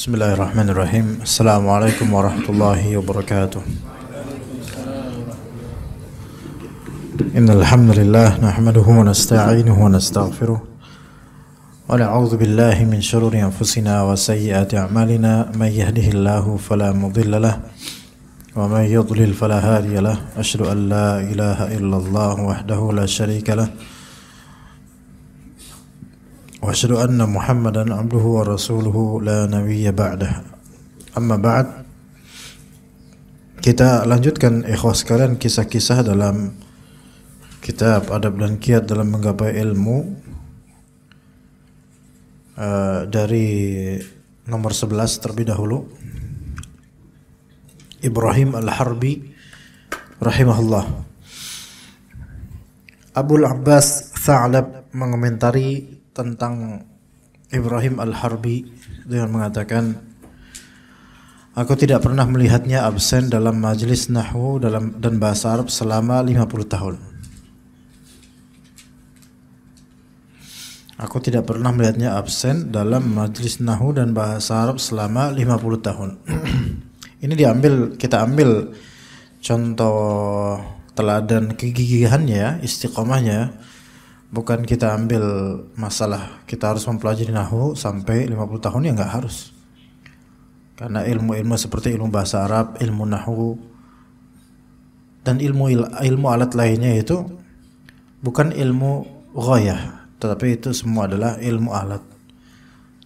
Bismillahirrahmanirrahim. Assalamualaikum warahmatullahi wabarakatuh. Innal hamdalillah nahmaduhu wa nasta'inuhu wa nastaghfiruh wa na'udzu billahi min shururi anfusina wa sayyiati a'malina may yahdihillahu fala mudilla lahu wa may yudlil fala hadiya lahu. Asyhadu an la ilaha illallah wahdahu la syarika lahu wa asyhadu anna Muhammadan abduhu wa rasuluhu la nabiyya ba'dah. Amma ba'd. Kita lanjutkan ikhwas sekalian kisah-kisah dalam kitab Adab dan Kiat dalam menggapai ilmu dari nomor 11 terlebih dahulu. Ibrahim Al-Harbi rahimahullah. Abul Abbas Tha'lab mengomentari tentang Ibrahim Al-Harbi dengan mengatakan, aku tidak pernah melihatnya absen dalam majelis nahwu dan bahasa Arab selama 50 tahun. Aku tidak pernah melihatnya absen dalam majelis nahwu dan bahasa Arab selama 50 tahun. Ini kita ambil contoh teladan kegigihannya, istiqomahnya. Bukan kita ambil masalah kita harus mempelajari nahwu sampai 50 tahun, ya enggak harus. Karena ilmu-ilmu seperti ilmu bahasa Arab, ilmu nahwu dan ilmu alat lainnya itu bukan ilmu ghayah, tetapi itu semua adalah ilmu alat.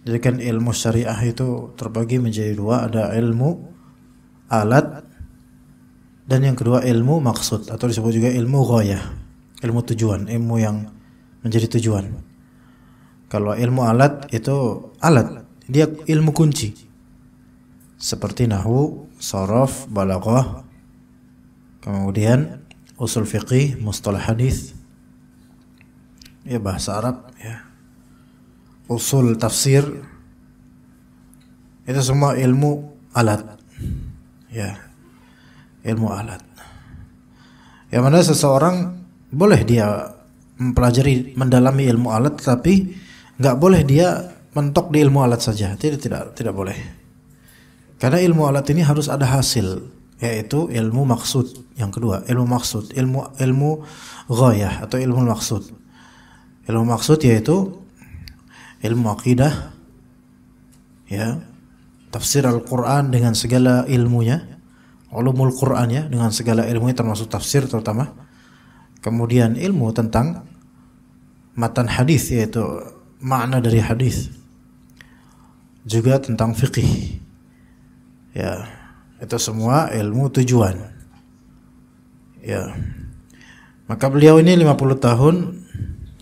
Jadi kan ilmu syariah itu terbagi menjadi dua, ada ilmu alat dan yang kedua ilmu maksud atau disebut juga ilmu ghayah, ilmu tujuan, ilmu yang menjadi tujuan. Kalau ilmu alat itu alat, dia ilmu kunci. Seperti nahwu, sharaf, balaghah, kemudian usul fiqih, mustalah hadis, ya bahasa Arab, ya. Usul tafsir. Itu semua ilmu alat. Ya. Ilmu alat. Yang mana seseorang boleh dia mempelajari, mendalami ilmu alat, tapi nggak boleh dia mentok di ilmu alat saja. Tidak boleh. Karena ilmu alat ini harus ada hasil, yaitu ilmu maksud. Yang kedua, ilmu maksud, ilmu ghayah atau ilmu maksud. Ilmu maksud yaitu ilmu akidah, ya, tafsir Al-Quran dengan segala ilmunya, ulumul Quran, ya, dengan segala ilmunya termasuk tafsir terutama. Kemudian ilmu tentang matan hadis, yaitu makna dari hadis. Juga tentang fikih. Ya, itu semua ilmu tujuan. Ya. Maka beliau ini 50 tahun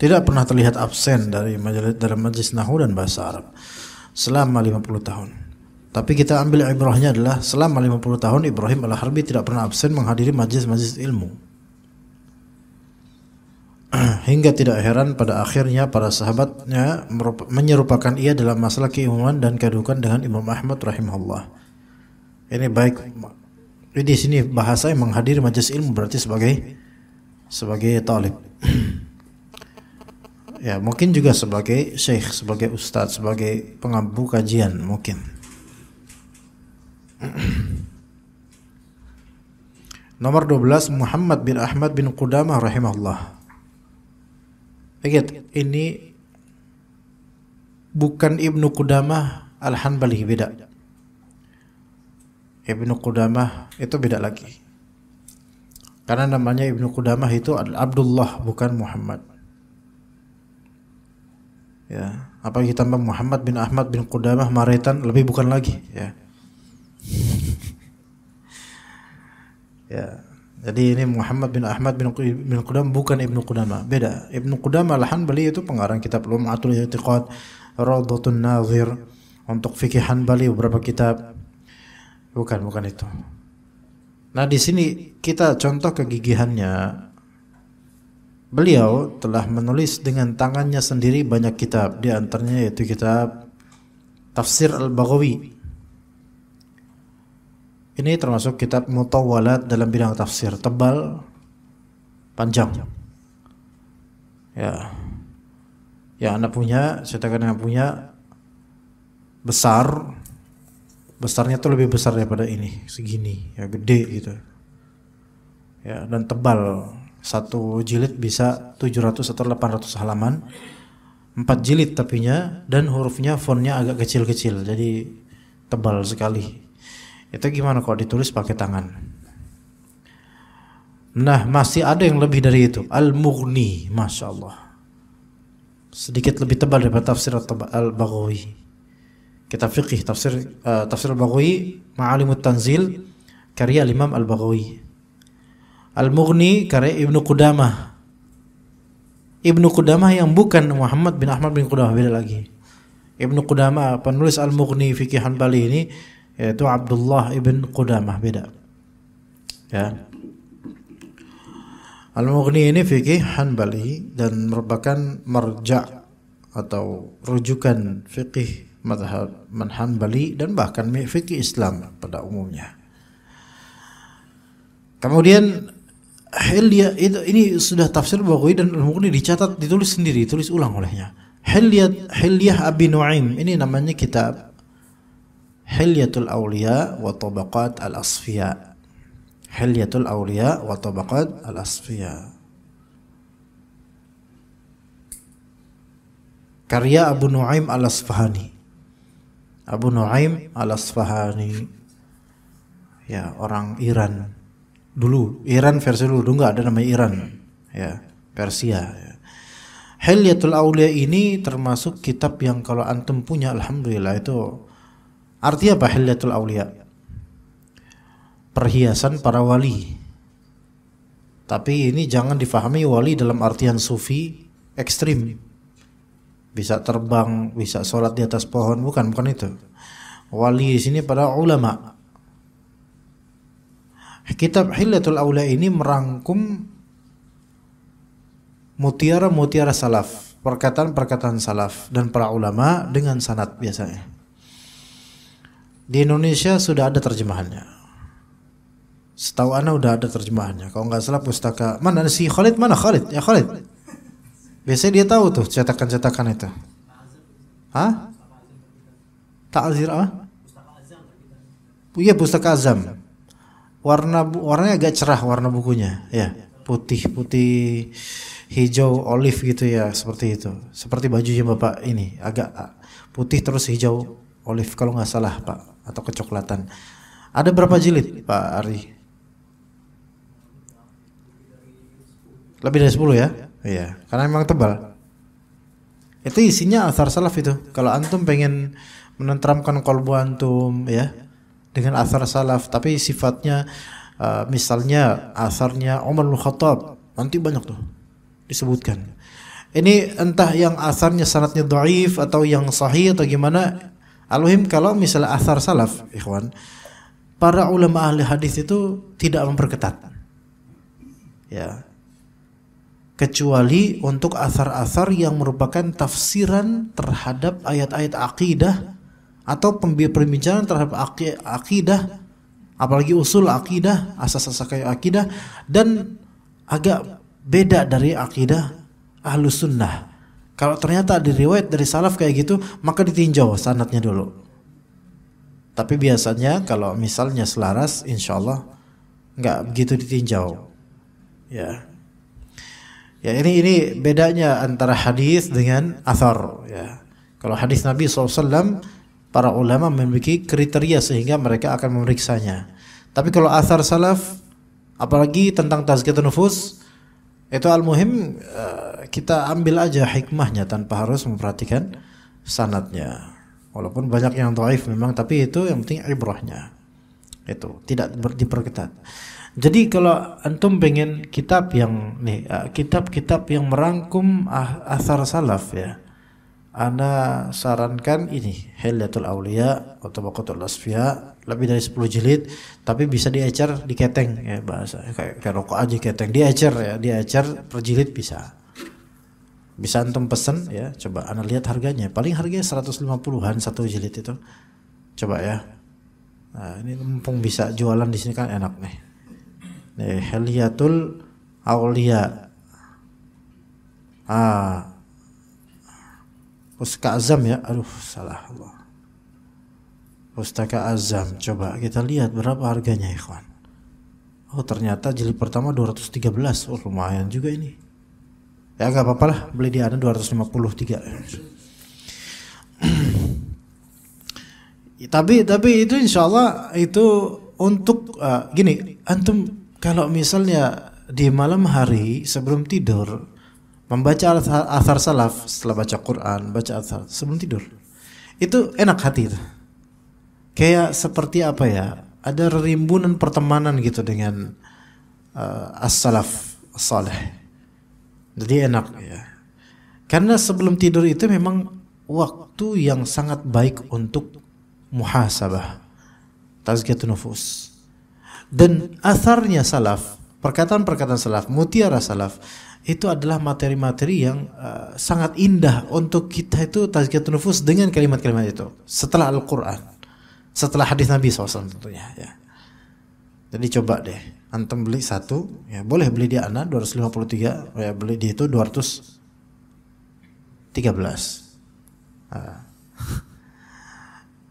tidak pernah terlihat absen dari majelis nahwu dan bahasa Arab selama 50 tahun. Tapi kita ambil ibrahnya adalah selama 50 tahun Ibrahim Al-Harbi tidak pernah absen menghadiri majelis ilmu. Hingga tidak heran pada akhirnya para sahabatnya menyerupakan ia dalam masalah keimaman dan kedudukan dengan Imam Ahmad rahimahullah. Ini baik. Di sini bahasa yang menghadiri majelis ilmu berarti sebagai talib. Ya, mungkin juga sebagai syekh, sebagai ustadz, sebagai pengampu kajian mungkin. Nomor 12, Muhammad bin Ahmad bin Qudamah rahimahullah. Ingat, ini bukan Ibnu Qudamah Al-Hanbali, beda. Ibnu Qudamah itu beda lagi. Karena namanya Ibnu Qudamah itu Abdullah, bukan Muhammad. Ya, apalagi tambah Muhammad bin Ahmad bin Qudamah Maretan, lebih bukan lagi, ya. Ya. Jadi ini Muhammad bin Ahmad bin Qudamah bukan Ibnu Qudamah, beda. Ibnu Qudamah Al-Hanbali itu pengarang kitab Lum'atul I'tiqad, Rawdatun Nazir, untuk fikih Hanbali beberapa kitab. Bukan itu. Nah, di sini kita contoh kegigihannya. Beliau telah menulis dengan tangannya sendiri banyak kitab, di antaranya yaitu kitab Tafsir Al-Baghawi. Ini termasuk kitab mutawwalat dalam bidang tafsir, tebal, panjang. Ya. Yang Anda punya, saya katakan yang punya besar, besarnya tuh lebih besar daripada ini, segini, ya gede gitu. Ya, dan tebal. Satu jilid bisa 700 atau 800 halaman. 4 jilid tapinya, dan hurufnya fontnya agak kecil-kecil, jadi tebal sekali. Itu gimana kalau ditulis pakai tangan? Nah, masih ada yang lebih dari itu. Al-Mughni, Masya Allah, sedikit lebih tebal daripada tafsir Al-Baghawi. Kitab fiqih, tafsir Al-Baghawi, Ma'alimut Tanzil, karya Imam Al-Baghawi. Al-Mughni karya Ibnu Qudamah. Ibnu Qudamah yang bukan Muhammad bin Ahmad bin Qudamah, beda lagi. Ibnu Qudamah penulis Al-Mughni fikih Hanbali ini yaitu Abdullah ibn Qudamah, beda. Ya. Al-Mughni ini fikih Hanbali dan merupakan marja' atau rujukan fikih mazhab Hanbali dan bahkan fikih Islam pada umumnya. Kemudian Hilyah ini sudah tafsir Baghawi, dan Al-Mughni dicatat, ditulis sendiri, ditulis ulang olehnya. Hilyah Abi Nu'aim, ini namanya kitab Hilyatul Awliya wa Tabaqat Al-Asfiya. Hilyatul Awliya wa Tabaqat Al-Asfiya, karya Abu Nu'aim Al-Asfahani. Abu Nu'aim Al-Asfahani, ya, orang Iran. Dulu Iran versi dulu nggak ada namanya Iran, ya, Persia, ya. Hilyatul Aulia ini termasuk kitab yang kalau antum punya, alhamdulillah, itu artinya apa Hilyatul Aulia? Perhiasan para wali. Tapi ini jangan difahami wali dalam artian sufi ekstrim, bisa terbang, bisa sholat di atas pohon, bukan itu. Wali di sini para ulama. Kitab Hilyatul Aulia ini merangkum mutiara-mutiara salaf, perkataan-perkataan salaf dan para ulama dengan sanad biasanya. Di Indonesia sudah ada terjemahannya. Setahu ana udah ada terjemahannya. Kalau nggak salah pustaka mana si Khalid, mana Khalid? Ya Khalid. Biasanya dia tahu tuh cetakan-cetakan itu. Hah? Ta'zir apa? Iya, Pustaka Azam. Warnanya agak cerah, warna bukunya, ya, putih hijau olive gitu ya, seperti itu, seperti bajunya bapak ini, agak putih terus hijau olive kalau nggak salah pak, atau kecoklatan. Ada berapa jilid Pak Ari? Lebih dari 10 ya? Iya, karena memang tebal. Itu isinya athar salaf itu. Kalau antum pengen menenteramkan qalbu antum, ya, dengan athar salaf, tapi sifatnya misalnya atharnya Umar bin Khattab, nanti banyak tuh disebutkan. Ini entah yang atharnya sanadnya dhaif atau yang sahih atau gimana. Al-muhim kalau misalnya athar salaf, ikhwan, para ulama ahli hadis itu tidak memperketat, ya, kecuali untuk athar-athar yang merupakan tafsiran terhadap ayat-ayat akidah atau perbincangan terhadap akidah, apalagi usul akidah, asas-asas akidah, dan agak beda dari akidah ahlus sunnah. Kalau ternyata ada riwayat dari salaf kayak gitu, maka ditinjau sanadnya dulu. Tapi biasanya kalau misalnya selaras, insya Allah nggak begitu ditinjau. Ya, ya, ini bedanya antara hadis dengan athar. Ya, kalau hadis Nabi SAW, para ulama memiliki kriteria sehingga mereka akan memeriksanya. Tapi kalau athar salaf, apalagi tentang tazkiyatun nufus, itu al-muhim kita ambil aja hikmahnya tanpa harus memperhatikan sanadnya. Walaupun banyak yang dhaif memang, tapi itu yang penting ibrahnya. Itu tidak diperketat. Jadi kalau antum pengen kitab yang kitab-kitab yang merangkum athar salaf, ya, ana sarankan ini Hilyatul Aulia atau Tabaqatul Asfiya, lebih dari 10 jilid, tapi bisa diecer, diketeng, ya, bahasa kayak rokok aja, keteng, diecer, ya, diecer per jilid bisa antum pesen, ya, coba ana lihat harganya, paling harganya 150-an satu jilid itu, coba ya. Nah, ini mumpung bisa jualan di sini kan enak nih. Nih Hilyatul Aulia, Pustaka Azam, ya, aduh salah Allah, Pustaka Azam, coba kita lihat berapa harganya ikhwan. Oh ternyata jilid pertama 213. Oh lumayan juga ini. Ya gak apa-apa lah, beli di Ana 253. Tapi itu insyaallah itu untuk gini, antum kalau misalnya di malam hari sebelum tidur membaca athar salaf setelah baca Quran, baca athar sebelum tidur, itu enak hati itu. Kayak seperti apa ya? Ada rimbunan pertemanan gitu dengan as-salaf salih. Jadi enak ya. Karena sebelum tidur itu memang waktu yang sangat baik untuk muhasabah, tazkiyatun nufus. Dan atharnya salaf, perkataan-perkataan salaf, mutiara salaf itu adalah materi-materi yang sangat indah untuk kita itu tazkiyatun nufus dengan kalimat-kalimat itu. Setelah Al-Quran, setelah hadis Nabi SAW tentunya ya. Jadi coba deh, antum beli satu, ya boleh beli di Ana 253, ya beli di itu 213.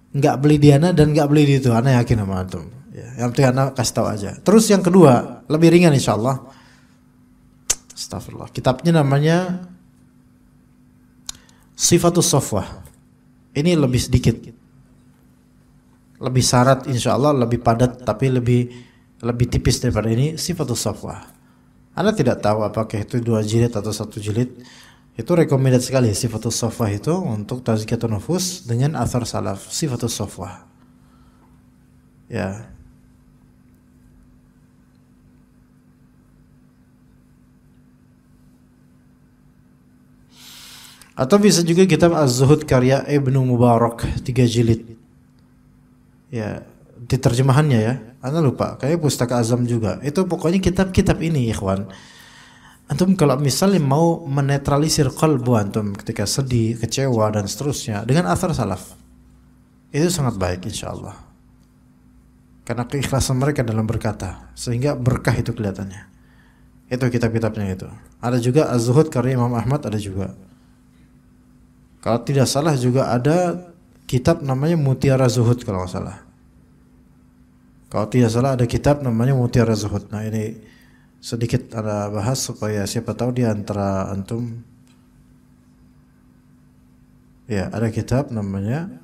Nggak beli di Ana dan nggak beli di itu, Ana yakin sama antum. Ya, yang penting Ana kasih tahu aja. Terus yang kedua, lebih ringan insyaallah. Astagfirullah. Kitabnya namanya Sifatus Safwah. Ini lebih sedikit, lebih syarat insyaallah, lebih padat tapi lebih tipis daripada ini. Sifatus Safwah. Anda tidak tahu apakah itu 2 jilid atau 1 jilid. Itu recommended sekali Sifatus Safwah itu untuk tazkiyatun nufus dengan athar salaf. Sifatus Safwah. Ya. Atau bisa juga kitab Az-Zuhud karya Ibnu Mubarak 3 jilid. Ya, di terjemahannya ya. Anda lupa, kayak Pustaka Azam juga. Itu pokoknya kitab-kitab ini ikhwan. Antum kalau misalnya mau menetralisir qalbu antum ketika sedih, kecewa dan seterusnya dengan athar salaf, itu sangat baik insyaallah. Karena keikhlasan mereka dalam berkata, sehingga berkah itu kelihatannya. Itu kitab-kitabnya itu. Ada juga Az-Zuhud karya Imam Ahmad, ada juga. Kalau tidak salah juga ada kitab namanya Mutiara Zuhud kalau nggak salah. Kalau tidak salah ada kitab namanya Mutiara Zuhud. Nah ini sedikit ada bahas supaya siapa tahu di antara antum. Ya ada kitab namanya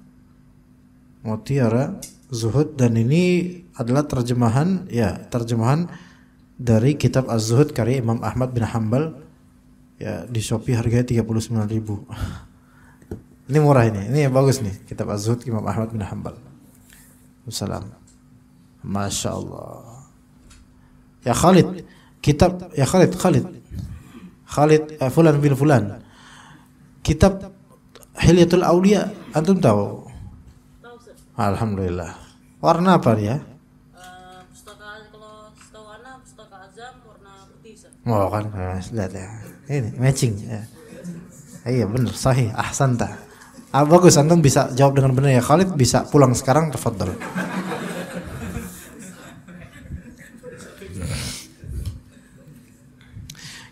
Mutiara Zuhud dan ini adalah terjemahan dari kitab Az-Zuhud karya Imam Ahmad bin Hanbal. Ya di Shopee harganya 39.000. Ini murah ini bagus nih kitab Az-Zuhud Imam Ahmad bin Hanbal. Wassalam. Masya Allah. Ya Khalid, kitab ya Khalid Fulan bin Fulan. Kitab Hilyatul Auliya antum tahu? Tahu, Sir. Alhamdulillah. Warna apa dia? Pustaka kalau setahu ana Pustaka Azam warna putih, Sir. Oh kan, lihat ya. Ini matching ya. Iya benar, sahih, ahsanta. Bagus, antum bisa jawab dengan benar ya Khalid, bisa pulang sekarang, tafadhal.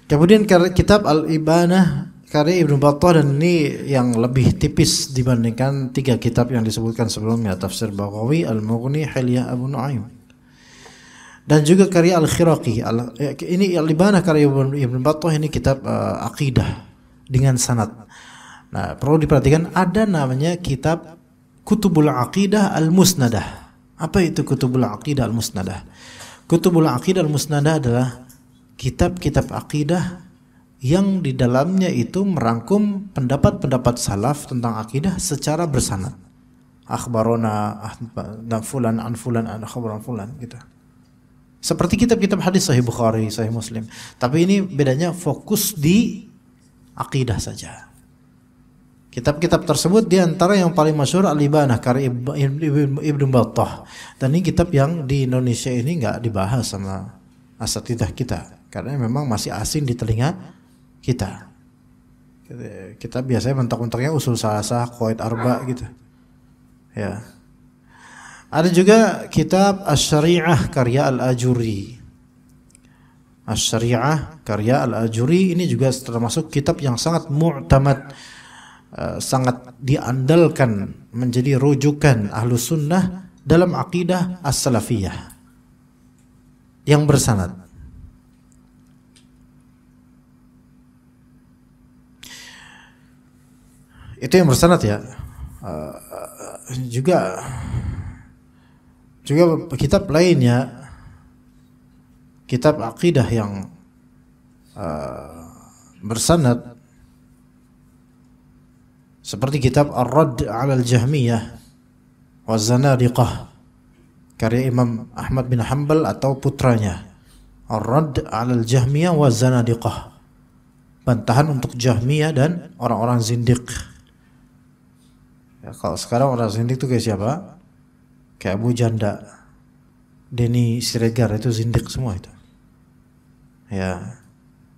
Kemudian kitab Al-Ibanah karya Ibnu Battah, dan ini yang lebih tipis dibandingkan 3 kitab yang disebutkan sebelumnya, Tafsir Baghawi, Al-Mughni, Hilyah Abu Nu'aim. Dan juga karya Al-Khiraqi. Ini Al-Ibanah karya Ibnu Battah, ini kitab akidah dengan sanad. Nah, perlu diperhatikan ada namanya kitab Kutubul Aqidah Al-Musnadah. Apa itu Kutubul Aqidah Al-Musnadah? Kutubul Aqidah Al-Musnadah adalah kitab-kitab akidah yang di dalamnya itu merangkum pendapat-pendapat salaf tentang akidah secara bersanad. Akhbarona fulan an fulan an akhbaran fulan gitu. Seperti kitab-kitab hadis Sahih Bukhari, Sahih Muslim. Tapi ini bedanya fokus di akidah saja. Kitab-kitab tersebut diantara yang paling masyhur Al-Ibanah karya Ibnu Battah. Dan ini kitab yang di Indonesia ini nggak dibahas sama asatidzah kita karena memang masih asing di telinga kita. Kita biasanya mentok-mentoknya usul salasah, qawaid arba gitu. Ya. Ada juga kitab Asy-Syari'ah karya Al-Ajuri. Asy-Syari'ah karya Al-Ajuri ini juga termasuk kitab yang sangat mu'tamad sangat diandalkan menjadi rujukan Ahlus Sunnah dalam akidah as-salafiyah yang bersanad. Itu yang bersanad ya. Juga kitab lainnya, kitab akidah yang bersanad seperti kitab Ar-Radd 'ala al-Jahmiyah wa Zanadiqah karya Imam Ahmad bin Hanbal atau putranya. Ar-Radd 'ala al-Jahmiyah wa Zanadiqah, bantahan untuk Jahmiyah dan orang-orang zindiq. Ya, kalau sekarang orang zindik itu kayak siapa? Kayak Abu Janda, Denny Siregar, itu zindik semua itu. Ya.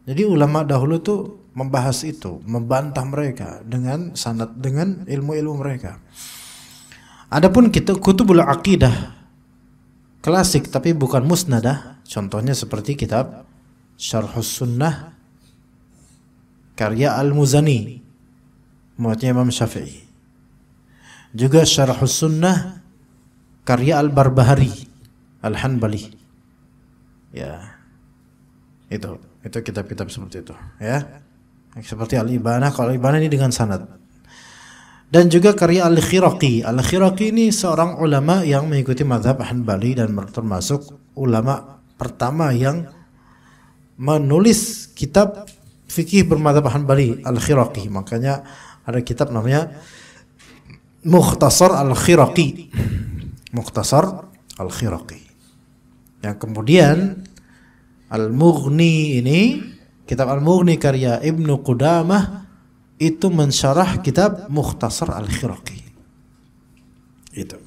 Jadi ulama dahulu tuh membahas itu, membantah mereka dengan sanad, dengan ilmu-ilmu mereka. Adapun kita kutubul aqidah klasik tapi bukan musnadah, contohnya seperti kitab Syarhus Sunnah karya Al-Muzani, muatnya Imam Syafi'i. Juga Syarhus Sunnah karya Al-Barbahari Al-Hanbali. Ya. Itu kitab-kitab seperti itu, ya. Seperti Al-Ibanah, kalau Al-Ibanah ini dengan sanad. Dan juga karya Al-Khiraqi. Al-Khiraqi ini seorang ulama yang mengikuti mazhab Hanbali dan termasuk ulama pertama yang menulis kitab fikih bermazhab Hanbali, Al-Khiraqi. Makanya ada kitab namanya Mukhtasar Al-Khiraqi. Mukhtasar Al-Khiraqi. Yang kemudian Al-Mughni ini, kitab Al-Mughni karya Ibnu Qudamah itu mensyarah kitab Mukhtasar Al-Khiraqi. Itu.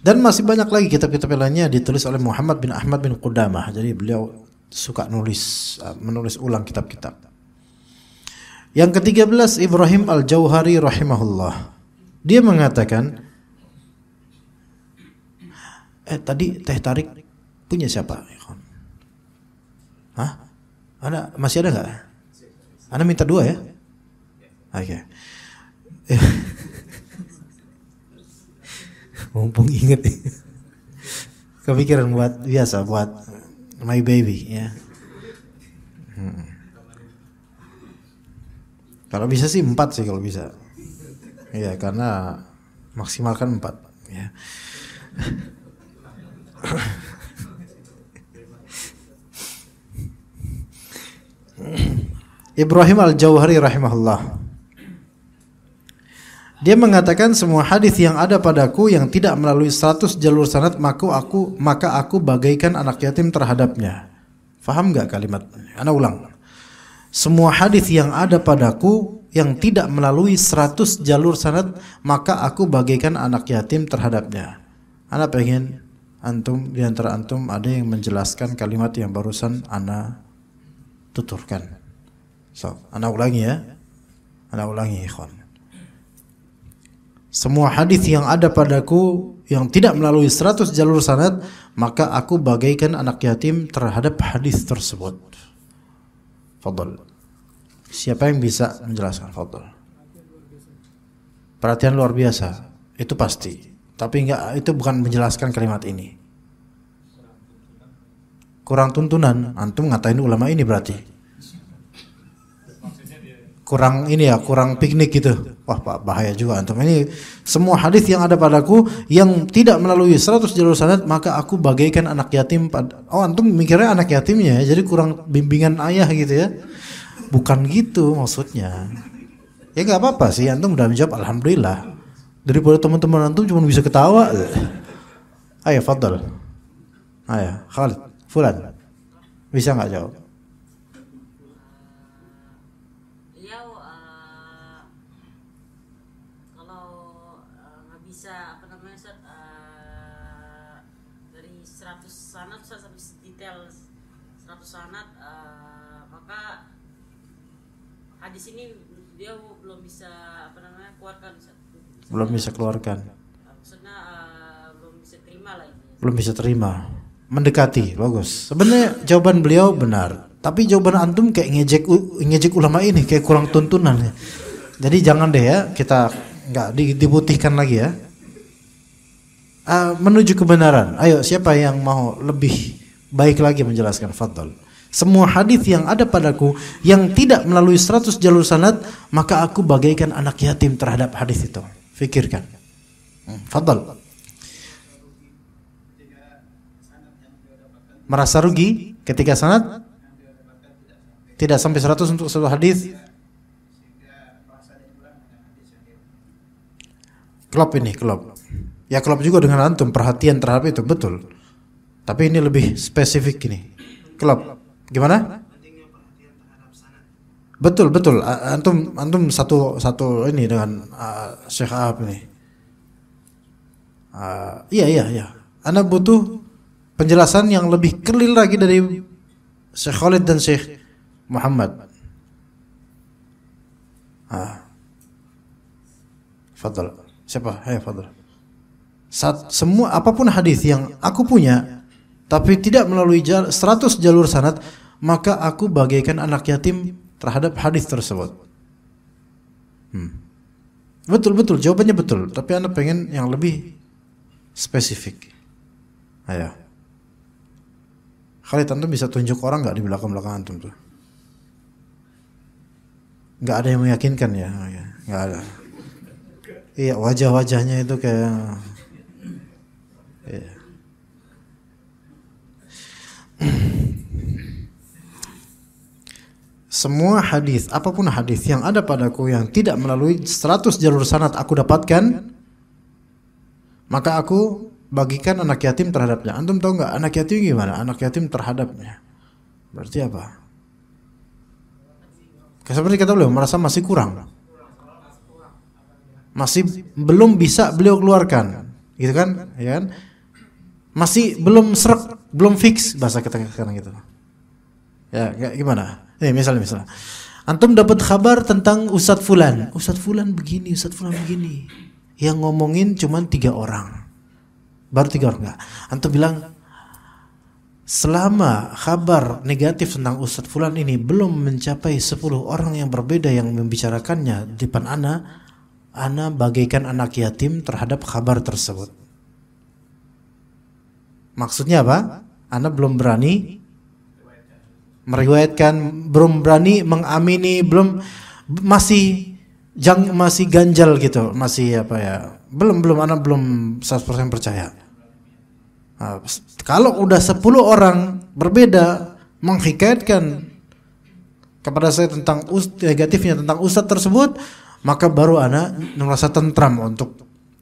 Dan masih banyak lagi kitab-kitab lainnya ditulis oleh Muhammad bin Ahmad bin Qudamah. Jadi beliau suka menulis ulang kitab-kitab. Yang ke-13 Ibrahim Al-Jauhari rahimahullah. Dia mengatakan, tadi teh tarik punya siapa? Hah? Masih ada nggak? Anda minta 2 ya? Oke. Mumpung inget, kepikiran buat my baby ya. Kalau bisa sih 4 sih kalau bisa. Ya karena maksimalkan 4 ya. Ibrahim Al-Jauhari rahimahullah. Dia mengatakan semua hadis yang ada padaku yang tidak melalui 100 jalur sanad maka aku bagaikan anak yatim terhadapnya. Faham enggak kalimat? Ana ulang. Semua hadis yang ada padaku yang tidak melalui 100 jalur sanad maka aku bagaikan anak yatim terhadapnya. Ana pengen antum, di antara antum ada yang menjelaskan kalimat yang barusan ana tuturkan. So, ana ulangi ya. Ana ulangi ikhwan. Semua hadis yang ada padaku yang tidak melalui 100 jalur sanad maka aku bagaikan anak yatim terhadap hadis tersebut. Fadhal. Siapa yang bisa menjelaskan? Fadhal. Perhatian luar biasa. Itu pasti. Tapi enggak, itu bukan menjelaskan kalimat ini. Kurang tuntunan. Antum ngatain ulama ini berarti. Kurang ini ya, kurang piknik gitu. Wah, Pak, bahaya juga antum. Ini semua hadis yang ada padaku yang tidak melalui 100 jalur sanad maka aku bagaikan anak yatim. Oh, antum mikirnya anak yatimnya ya. Jadi kurang bimbingan ayah gitu ya. Bukan gitu maksudnya. Ya enggak apa-apa sih, antum udah menjawab alhamdulillah. Daripada teman-teman antum cuma bisa ketawa. Ayo, fadhal. Ayo, Khalid, Fulan. Bisa enggak jawab? Kalau nggak bisa dari 100 sanad sampai detail 100 sanad maka hadis ini dia belum bisa keluarkan. Belum bisa keluarkan. Maksudnya belum bisa terima lah ini. Belum bisa terima. Mendekati, bagus. Sebenarnya jawaban beliau benar, tapi jawaban antum kayak ngejek ulama ini, kayak kurang tuntunan ya. Jadi jangan deh ya kita nggak diputihkan lagi ya. Menuju kebenaran. Ayo, siapa yang mau lebih baik lagi menjelaskan? Fadhal. Semua hadis yang ada padaku yang tidak melalui 100 jalur sanad, maka aku bagaikan anak yatim terhadap hadis itu. Fikirkan. Fadhal. Merasa rugi ketika sanad tidak sampai 100 untuk satu hadis. Klop ini, klop. Ya klop juga dengan antum, perhatian terhadap itu, betul. Tapi ini lebih spesifik ini. Klop. Gimana? Betul, betul. Antum satu ini dengan Syekh Ahab ini. Iya. Anda butuh penjelasan yang lebih clear lagi dari Syekh Khalid dan Syekh Muhammad. Fadhal. Siapa? Hai, fadhal. Semua apapun hadis yang aku punya tapi tidak melalui 100 jalur sanad, maka aku bagaikan anak yatim terhadap hadis tersebut. Betul, jawabannya betul, tapi Anda pengen yang lebih spesifik. Ayo. Khalid, antum bisa tunjuk orang nggak di belakang antum tuh? Nggak ada yang meyakinkan ya? Nggak ada. Iya, wajah-wajahnya itu kayak. Iya. Semua hadis, apapun hadis yang ada padaku yang tidak melalui 100 jalur sanad aku dapatkan, maka aku bagikan anak yatim terhadapnya. Antum tahu nggak anak yatim gimana? Anak yatim terhadapnya. Berarti apa? Seperti kata beliau, merasa masih kurang. Masih belum bisa beliau keluarkan. Gitu kan? Ya kan? Masih belum serak, belum fix bahasa kita sekarang gitu. Ya, gimana? Misalnya. Antum dapat kabar tentang Ustadz Fulan. Ustadz Fulan begini. Yang ngomongin cuma 3 orang. Baru 3 orang enggak. Antum bilang, selama kabar negatif tentang Ustadz Fulan ini belum mencapai 10 orang yang berbeda yang membicarakannya di depan ana bagaikan anak yatim terhadap kabar tersebut. Maksudnya apa? Ana belum berani meriwayatkan, belum berani mengamini, masih ganjal gitu, masih apa ya? Ana belum 100% percaya. Nah, kalau udah 10 orang berbeda menghikayatkan kepada saya tentang negatifnya tentang ustadz tersebut, maka baru ana merasa tentram untuk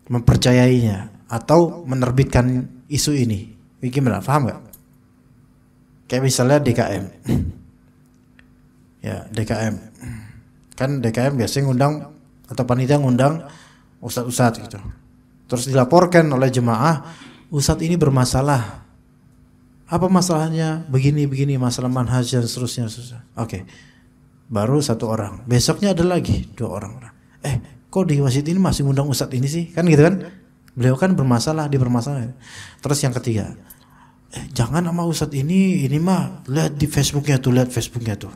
mempercayainya atau menerbitkan isu ini. Gimana? Paham gak? Kayak misalnya DKM. Ya, DKM. Kan DKM biasanya ngundang atau panitia ngundang ustadz-ustadz gitu. Terus dilaporkan oleh jemaah, ustadz ini bermasalah. Apa masalahnya? Begini, masalah manhaj dan seterusnya. Oke. Baru 1 orang. Besoknya ada lagi 2 orang. Kok di masjid ini masih ngundang ustadz ini sih? Kan gitu kan? Beliau kan bermasalah, dia bermasalah. Terus yang ketiga, jangan sama ustadz ini mah lihat di Facebooknya tuh.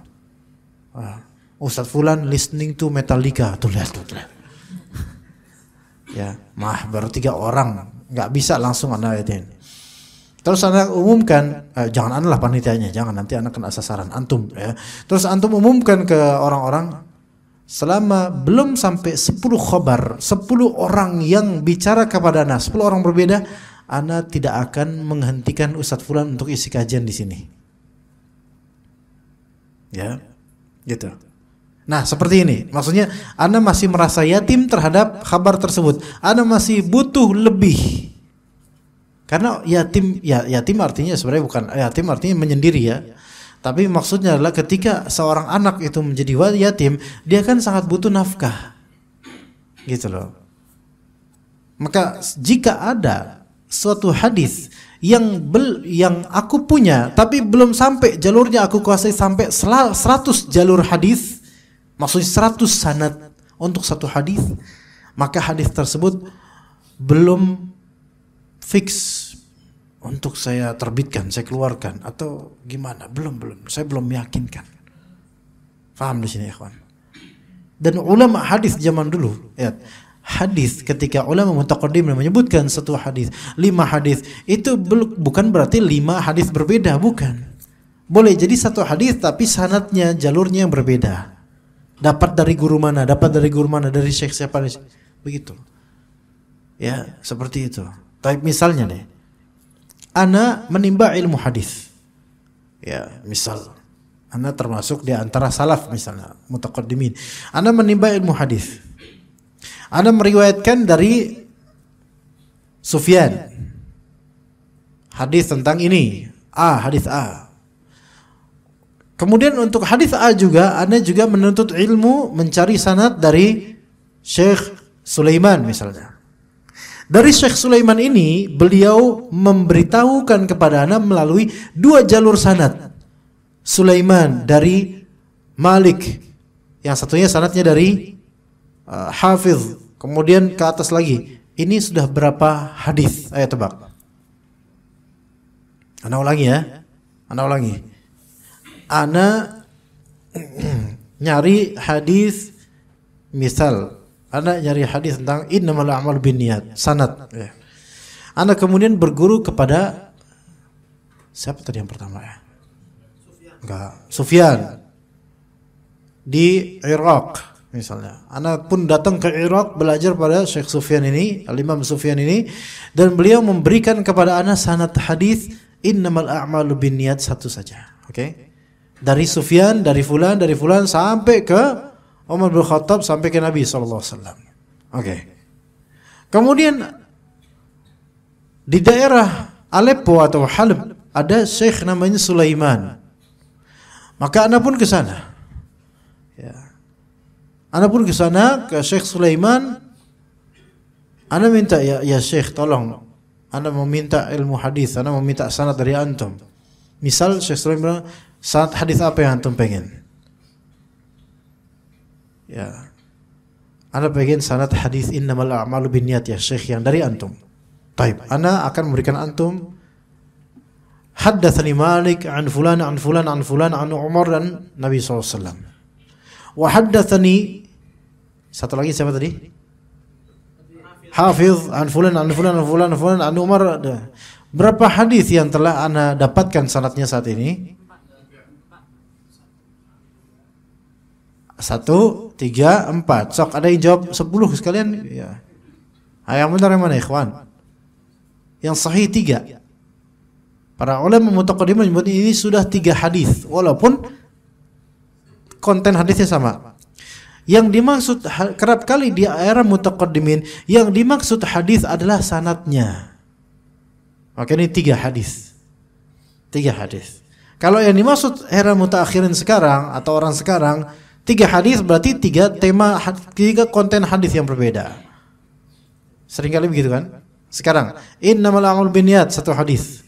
Ustadz Fulan listening to Metallica tuh lihat. Ya, baru 3 orang, nggak bisa langsung anda lihatin. Terus anda umumkan, jangan anda lah panitianya, jangan nanti anda kena sasaran antum ya. Terus antum umumkan ke orang-orang, selama belum sampai 10 khobar, 10 orang yang bicara kepada anda, 10 orang berbeda, anda tidak akan menghentikan Ustadz Fulan untuk isi kajian di sini. Ya, gitu. Nah, seperti ini. Maksudnya, anda masih merasa yatim terhadap kabar tersebut. Anda masih butuh lebih. Karena yatim artinya sebenarnya bukan yatim artinya menyendiri ya. Tapi maksudnya adalah ketika seorang anak itu menjadi yatim, dia kan sangat butuh nafkah. Gitu loh. Maka jika ada suatu hadis yang aku punya tapi belum sampai jalurnya aku kuasai sampai 100 jalur hadis, maksudnya 100 sanad untuk satu hadis, maka hadis tersebut belum fix untuk saya terbitkan, saya keluarkan atau gimana? Belum. Saya belum meyakinkan. Paham di sini, ikhwan? Dan ulama hadis zaman dulu, ya, hadis ketika ulama mutaqaddim menyebutkan satu hadis, 5 hadis, itu bukan berarti 5 hadis berbeda, bukan. Boleh jadi satu hadis tapi sanadnya, jalurnya yang berbeda. Dapat dari guru mana, dari syekh siapa, begitu. Ya, seperti itu. Tapi misalnya deh, ana menimba ilmu hadis. Ya, misal ana termasuk di antara salaf misalnya, mutaqaddimin. Ana menimba ilmu hadis. Ana meriwayatkan dari Sufyan. Hadis tentang ini, hadis A. Kemudian untuk hadis A juga, ana juga menuntut ilmu mencari sanad dari Syekh Sulaiman misalnya. Dari Syekh Sulaiman ini, beliau memberitahukan kepada ana melalui 2 jalur sanad. Sulaiman dari Malik, yang satunya sanadnya dari Hafiz, kemudian ke atas lagi. Ini sudah berapa hadis? Ayo tebak. Ana ulangi ya. Ana nyari hadis, misal ana nyari hadis tentang innamal a'malu binniyat, sanad. Ana kemudian berguru kepada siapa tadi yang pertama ya? Sufyan di Irak misalnya. Ana pun datang ke Irak belajar pada Syekh Sufyan ini, Al-Imam Sufyan ini, dan beliau memberikan kepada ana sanad hadis innamal a'malu binniyat satu saja. Oke? Dari Sufyan, dari fulan sampai ke Umar bin Khattab, sampai ke Nabi sallallahu alaihi wasallam. Oke. Kemudian di daerah Aleppo atau Halab ada syekh namanya Sulaiman. Maka ana pun ke sana. Ya. Ana pun ke sana ke Syekh Sulaiman. Ana minta, ya Syekh tolong, ana mau minta ilmu hadis, ana mau minta sanad dari antum. Misal Syekh Sulaiman, sanad hadis apa yang antum pengen? Ya. Ana pengen sanad hadis innamal a'malu binniyat ya Syekh, yang dari antum. Baik, ana akan memberikan antum haddatsani Malik an fulan an Umar dan Nabi SAW. Wa haddatsani, satu lagi siapa tadi? Hafiz an fulan an Umar. Berapa hadis yang telah ana dapatkan sanadnya saat ini? 1, 3, 4. Sok ada yang jawab 10 sekalian ya. Yang benar yang mana ikhwan? Yang sahih 3. Para ulama mutaqaddim menyebut ini sudah 3 hadis, walaupun konten hadisnya sama. Yang dimaksud kerap kali di era mutaqaddimin, yang dimaksud hadis adalah sanadnya. Maka ini 3 hadis. 3 hadis. Kalau yang dimaksud era mutaakhirin sekarang atau orang sekarang, 3 hadis berarti 3 tema, 3 konten hadis yang berbeda. Seringkali begitu kan? Sekarang, innamal a'malu binniyat, 1 hadis.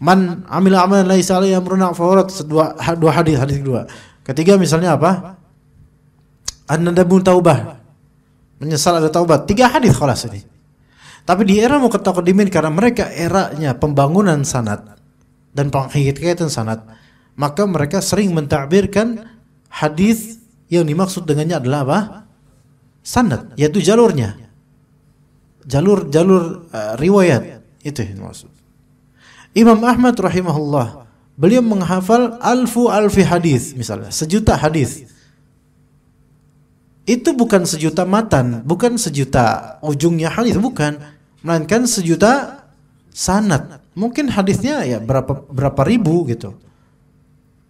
Man amila amalan laisa alaihi amruna fahuwa, 2 hadis, hadis kedua. Ketiga misalnya apa? An-nadamu taubah, menyesal ada taubat, 3 hadis khalas ini. Tapi di era mutaqaddimin, karena mereka eranya pembangunan sanad dan penghikayatan sanad, maka mereka sering mentakbirkan hadis yang dimaksud dengannya adalah apa? Sanad, yaitu jalurnya. Jalur riwayat, itu yang dimaksud. Imam Ahmad rahimahullah, beliau menghafal alfi hadis, misalnya 1.000.000 hadis. Itu bukan 1.000.000 matan, bukan 1.000.000 ujungnya hadis, bukan, melainkan 1.000.000 sanad. Mungkin hadisnya ya berapa ribu gitu.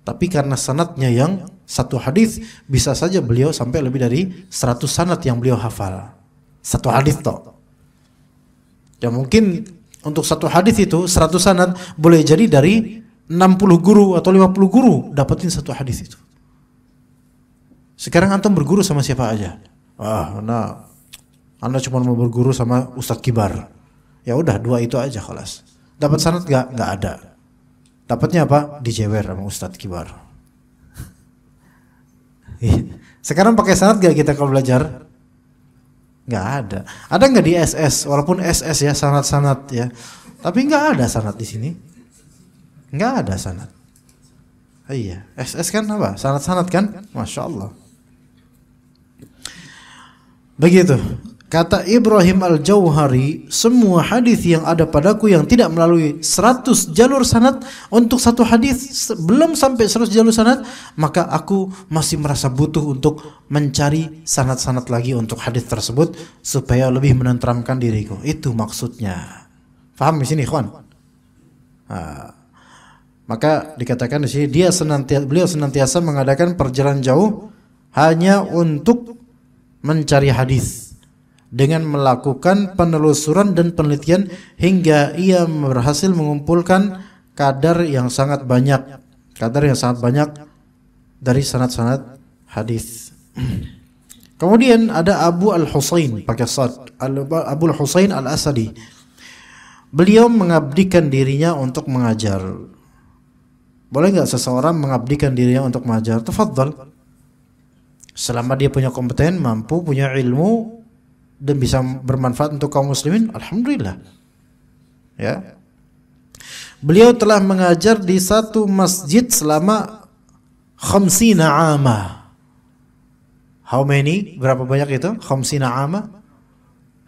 Tapi karena sanadnya yang 1 hadis, bisa saja beliau sampai lebih dari 100 sanad yang beliau hafal. 1 hadis toh. Ya mungkin untuk 1 hadis itu 100 sanad, boleh jadi dari 60 guru atau 50 guru dapetin 1 hadis itu. Sekarang antum berguru sama siapa aja? Anda cuma mau berguru sama Ustadz Kibar. Ya udah 2 itu aja khalas. Dapat sanad enggak ada. Dapatnya apa? Dijewer sama Ustadz Kibar. Sekarang pakai sanad enggak kita kalau belajar? Enggak ada. Ada enggak di SS? Walaupun SS ya, sanad-sanad ya. Tapi enggak ada sanad di sini. Enggak ada sanad. Iya, SS kan apa? Sanad-sanad kan? Masya Allah. Begitu. Kata Ibrahim Al-Jauhari, semua hadis yang ada padaku yang tidak melalui 100 jalur sanad, untuk satu hadis belum sampai 100 jalur sanad, maka aku masih merasa butuh untuk mencari sanad-sanad lagi untuk hadis tersebut supaya lebih menenteramkan diriku. Itu maksudnya. Paham di sini, ikhwan? Maka dikatakan di sini beliau senantiasa mengadakan perjalanan jauh hanya untuk mencari hadis, dengan melakukan penelusuran dan penelitian hingga ia berhasil mengumpulkan kadar yang sangat banyak dari sanad-sanad hadis. Kemudian ada Abu Al-Husain, pakai sad, Abu Al-Husain Al-Asadi. Beliau mengabdikan dirinya untuk mengajar. Boleh nggak seseorang mengabdikan dirinya untuk mengajar? Tafadhal. Selama dia punya kompeten, mampu, punya ilmu, dan bisa bermanfaat untuk kaum muslimin, alhamdulillah. Ya. Beliau telah mengajar di satu masjid selama 50 ama. How many? Berapa banyak itu? 50 ama?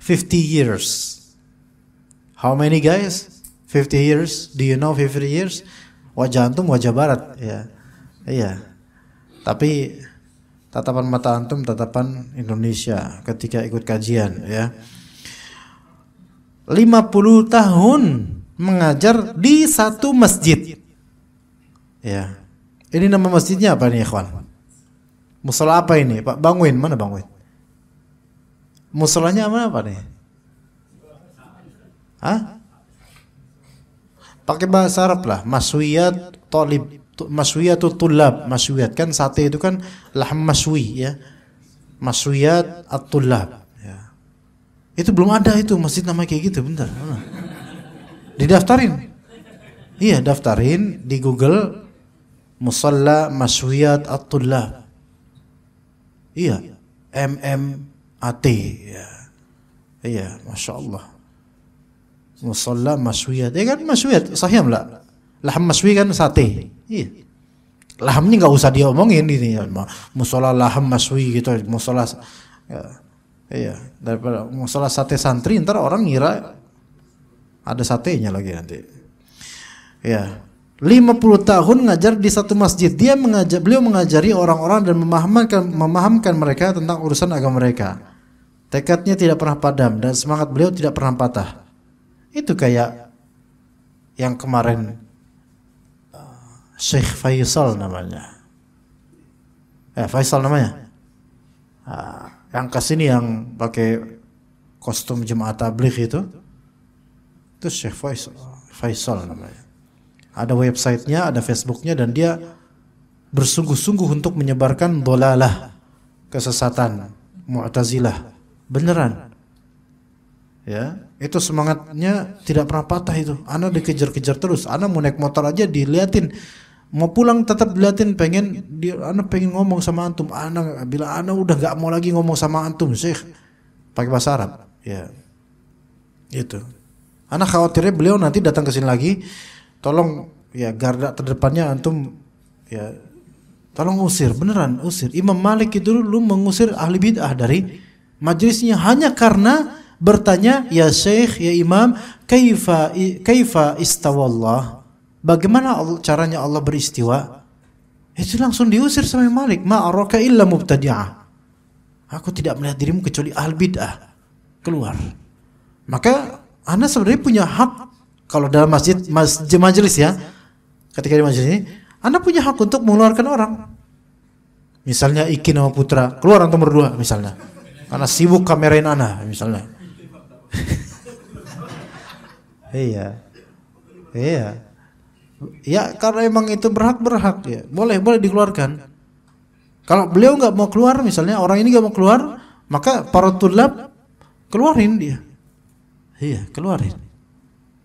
50 years. How many guys? 50 years. Do you know 50 years? Wajah antum wajah barat, ya. Iya. Tapi tatapan mata antum tatapan Indonesia ketika ikut kajian, ya. 50 tahun mengajar di satu masjid. Ya. Ini nama masjidnya apa nih, ikhwan? Musola apa ini? Pak Bangwin, mana Bangwin? Musolanya apa nih? Hah? Pakai bahasa Arab lah, Maswiyat Talib, Maswiyatul Tullab. Maswiyat kan sate itu kan lahm maswi, ya. Maswiyat at-Tullab, ya. Itu belum ada itu masjid namanya kayak gitu, bentar. Didaftarin. Iya, daftarin di Google Musalla Maswiyat at-Tullab. Iya, MMAT, ya. Iya, Masya Allah. Musalla Maswiyat. Ya kan Maswiyat, sahih enggak? Lahm maswi kan sate. Iya. Lahamnya nggak usah diomongin ini, musola lahm maswi gitu, musola, ya, iya, daripada musola sate santri ntar orang ngira ada satenya lagi nanti. Ya, 50 tahun ngajar di satu masjid. Beliau mengajari orang-orang dan memahamkan mereka tentang urusan agama mereka. Tekadnya tidak pernah padam dan semangat beliau tidak pernah patah. Itu kayak yang kemarin Syekh Faisal namanya. Faisal namanya. Yang kesini yang pakai kostum jemaah tabligh itu Syekh Faisal namanya. Ada websitenya, ada Facebooknya, dan dia bersungguh-sungguh untuk menyebarkan dolalah, kesesatan Mu'tazilah. Beneran. Ya, itu semangatnya tidak pernah patah itu. Ana dikejar-kejar terus. Ana mau naik motor aja diliatin. Mau pulang tetap diliatin, ana pengen ngomong sama antum. Ana bilang ana udah enggak mau lagi ngomong sama antum, Syekh. Pakai bahasa Arab. Ya. Itu. Ana khawatirnya beliau nanti datang ke sini lagi, tolong ya garda terdepannya antum ya tolong usir, beneran usir. Imam Malik itu dulu mengusir ahli bid'ah dari majelisnya hanya karena bertanya, ya Syekh, ya Imam, kaifa istawallah? Bagaimana caranya Allah beristiwa? Itu langsung diusir sama Imam Malik. Ma'araka illa mubtadi'ah. Aku tidak melihat dirimu kecuali ahli bid'ah. Keluar. Maka Anda sebenarnya punya hak kalau dalam majelis ya. Ketika di majelis ini, Anda punya hak untuk mengeluarkan orang. Misalnya Iki nama Putra, keluar antum berdua misalnya. Karena sibuk kamerain Anda misalnya. Iya. Ya karena emang itu berhak ya. Boleh dikeluarkan. Kalau beliau nggak mau keluar, misalnya orang ini nggak mau keluar, maka para tulab keluarin dia. Iya, keluarin.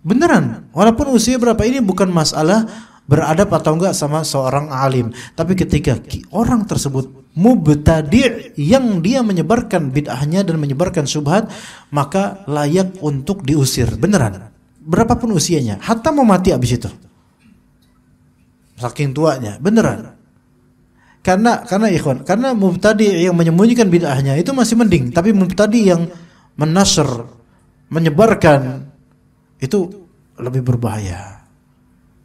Beneran. Walaupun usia berapa, ini bukan masalah beradab atau enggak sama seorang alim, tapi ketika orang tersebut mubtadi' yang dia menyebarkan bid'ahnya dan menyebarkan syubhat, maka layak untuk diusir. Beneran. Berapapun usianya, hatta mau mati abis itu. Saking tuanya, beneran. karena ikhwan, karena mubtadi yang menyembunyikan bid'ahnya itu masih mending, tapi mubtadi yang menashr, menyebarkan itu lebih berbahaya.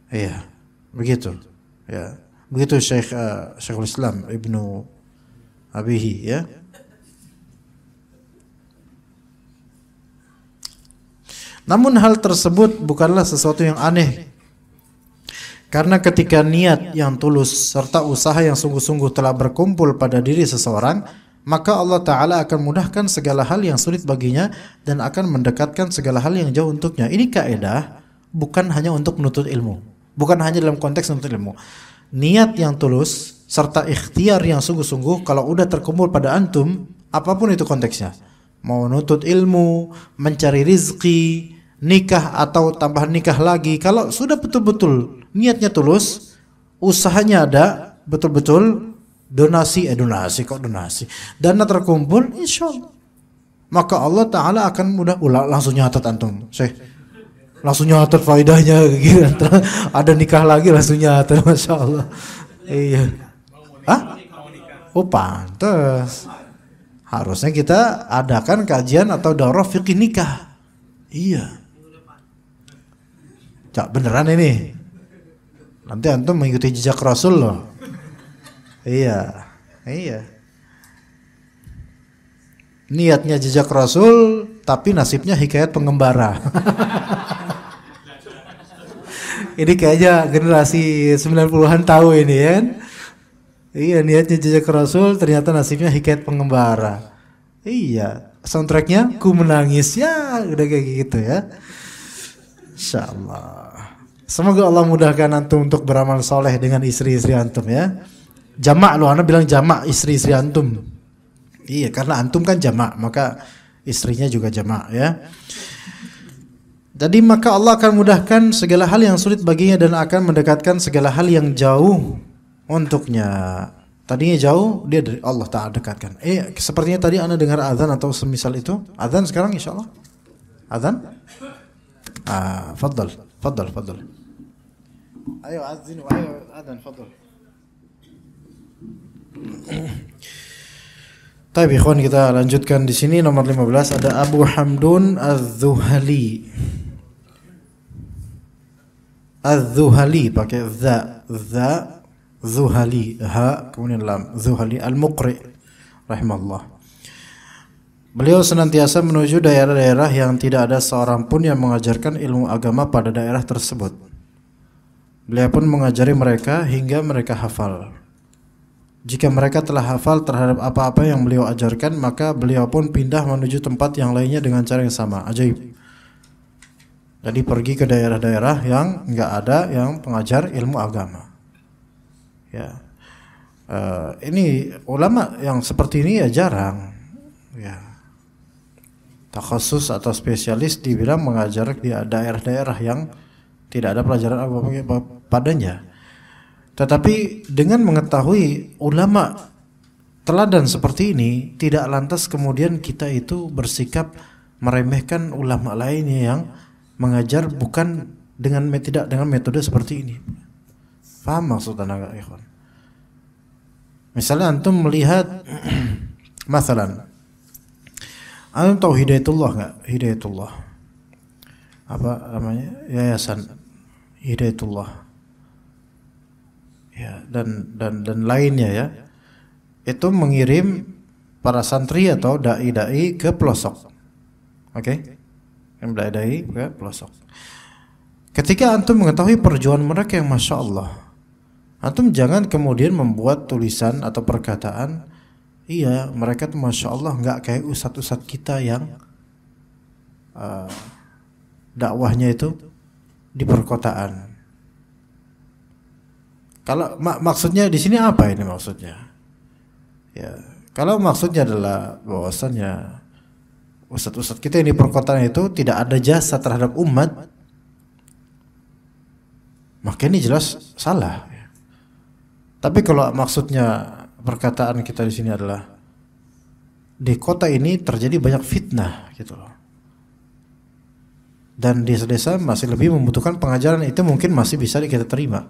Iya, begitu. Ya, begitu Syekhul Islam Ibnu Abihi ya. Namun hal tersebut bukanlah sesuatu yang aneh. Karena ketika niat yang tulus serta usaha yang sungguh-sungguh telah berkumpul pada diri seseorang, maka Allah Ta'ala akan mudahkan segala hal yang sulit baginya dan akan mendekatkan segala hal yang jauh untuknya. Ini kaidah bukan hanya untuk menuntut ilmu, bukan hanya dalam konteks menuntut ilmu. Niat yang tulus serta ikhtiar yang sungguh-sungguh kalau udah terkumpul pada antum, apapun itu konteksnya, mau nuntut ilmu, mencari rizki, nikah atau tambahan nikah lagi, kalau sudah betul-betul niatnya tulus, usahanya ada, betul-betul donasi, dana terkumpul, insya Allah, maka Allah Ta'ala akan mudah. Langsung nyatat antum, langsung nyatat faedahnya gitu. Ada nikah lagi langsung nyatat, masya Allah. Iya. Oh pantas. Harusnya kita adakan kajian atau daurah fikih nikah. Iya. Cak beneran ini. Nanti antum mengikuti jejak Rasul loh. Iya. Niatnya jejak Rasul, tapi nasibnya hikayat pengembara. Ini kayaknya generasi 90-an tahu ini kan. Iya, niatnya jejak Rasul, ternyata nasibnya hikayat pengembara. Iya, soundtracknya Ku Menangis, ya udah kayak gitu ya. Insyaallah. Semoga Allah mudahkan antum untuk beramal soleh dengan istri-istri antum ya. Jamak loh, anak bilang jamak istri-istri antum. Iya, karena antum kan jamak, maka istrinya juga jamak ya. Jadi maka Allah akan mudahkan segala hal yang sulit baginya dan akan mendekatkan segala hal yang jauh untuknya. Tadinya jauh, dia dari Allah Ta'ala dekatkan. Sepertinya tadi anda dengar azan atau semisal itu. Azan sekarang insyaallah. Azan? Faddal. Ayo azin, ayo azan, faddal. Baik ikhwan, kita lanjutkan di sini nomor 15 ada Abu Hamdun Az-Zuhali. Az-Zuhali pakai za Zuhali, ha kemudian lam, Zuhali Al-Muqri rahimahullah. Beliau senantiasa menuju daerah-daerah yang tidak ada seorang pun yang mengajarkan ilmu agama pada daerah tersebut. Beliau pun mengajari mereka hingga mereka hafal. Jika mereka telah hafal terhadap apa-apa yang beliau ajarkan, maka beliau pun pindah menuju tempat yang lainnya dengan cara yang sama. Ajaib. Jadi pergi ke daerah-daerah yang enggak ada yang pengajar ilmu agama. Ya, ini ulama yang seperti ini ya jarang. Ya, takhasus atau spesialis dibilang mengajar di daerah-daerah yang tidak ada pelajaran agama padanya. Tetapi dengan mengetahui ulama teladan seperti ini, tidak lantas kemudian kita itu bersikap meremehkan ulama lainnya yang mengajar bukan tidak dengan metode seperti ini. Paham maksud anda ikhwan? Misalnya antum melihat masalan antum tahu Hidayatullah enggak? Hidayatullah. Apa namanya? Yayasan Hidayatullah. Ya, dan lainnya ya. Itu mengirim para santri atau dai-dai ke pelosok. Oke? Dai-dai ke pelosok. Ketika antum mengetahui perjuangan mereka yang Masya Allah, antum jangan kemudian membuat tulisan atau perkataan, iya mereka tuh Masya Allah nggak kayak ustadz-ustadz kita yang dakwahnya itu di perkotaan. Kalau maksudnya di sini apa ini maksudnya? Ya, kalau maksudnya adalah bahwasannya ustadz-ustadz kita yang di perkotaan itu tidak ada jasa terhadap umat, maka ini jelas salah. Tapi kalau maksudnya perkataan kita di sini adalah di kota ini terjadi banyak fitnah gitu loh. Dan desa-desa masih lebih membutuhkan pengajaran, itu mungkin masih bisa kita terima.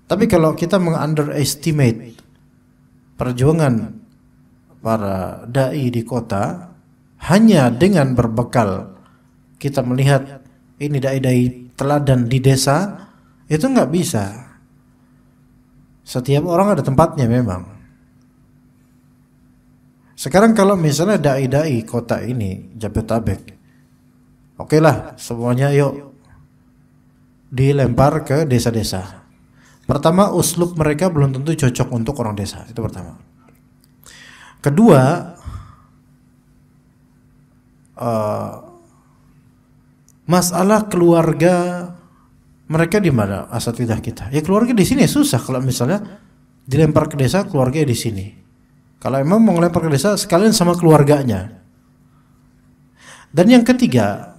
Tapi kalau kita meng-underestimate perjuangan para dai di kota hanya dengan berbekal kita melihat ini dai-dai teladan di desa, itu nggak bisa. Setiap orang ada tempatnya memang. Sekarang kalau misalnya dai-dai kota ini Jabodetabek, oke lah semuanya yuk dilempar ke desa-desa. Pertama, uslub mereka belum tentu cocok untuk orang desa, itu pertama. Kedua, masalah keluarga mereka di mana asatidah kita? Ya keluarga di sini susah kalau misalnya dilempar ke desa, keluarga di sini. Kalau emang mau ngelempar ke desa sekalian sama keluarganya. Dan yang ketiga,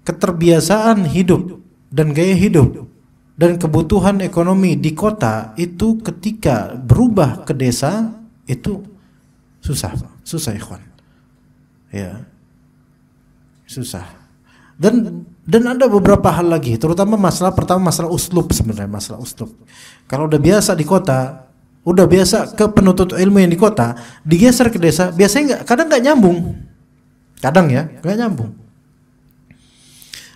keterbiasaan hidup dan gaya hidup dan kebutuhan ekonomi di kota itu ketika berubah ke desa itu susah ikhwan. Ya. Susah. Dan ada beberapa hal lagi, terutama pertama masalah uslub sebenarnya, masalah uslub. Kalau udah biasa di kota, udah biasa ke penuntut ilmu yang di kota, digeser ke desa, biasanya kadang nggak nyambung. Kadang ya, nggak nyambung.